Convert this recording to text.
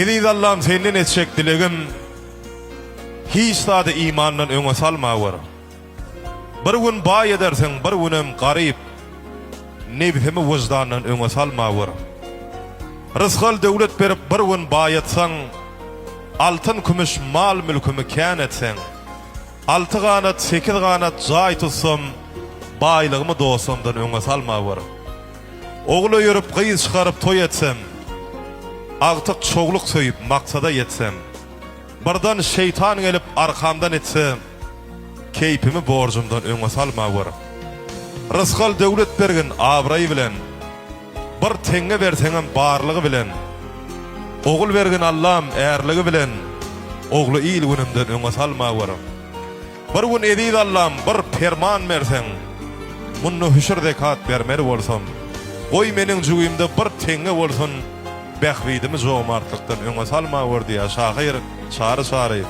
Ediz Allah'ım senden etşek dilegim, hiç tadı imandan öňe salma var. Bir gün bay edersen, bir günem garip, nebsimi vicdandan öňe salma var. Rızkal devlet berip bir gün bay etsen, altın kümüş mal mülkümü kän etsen, 6 ganat, 8 ganat jay tutsam, baylygymı dostumdan öňe salma var. Ogly ýörüp gyýyz çykaryp toý etsem, agtyk çogluk söýüp maksada yetsem, birden şeytan gelip arkamdan etsem, keypimi borcumdan öňe salma var. Rızkal devlet bergin abraý bilen, bir teňe berseňem barlygy bilen, ogul bergin Allah'ım erligi bilen, oglu iyil günümden öňe salma var. Bir gün ediz Allah'ım bir ferman berseň, munnu hüşür zekat bermeli bolsam, goý meniň jügümde bir teňe bolsun, bähbidimi jomartlykdan öňe salma var diýär şahyr çary çary.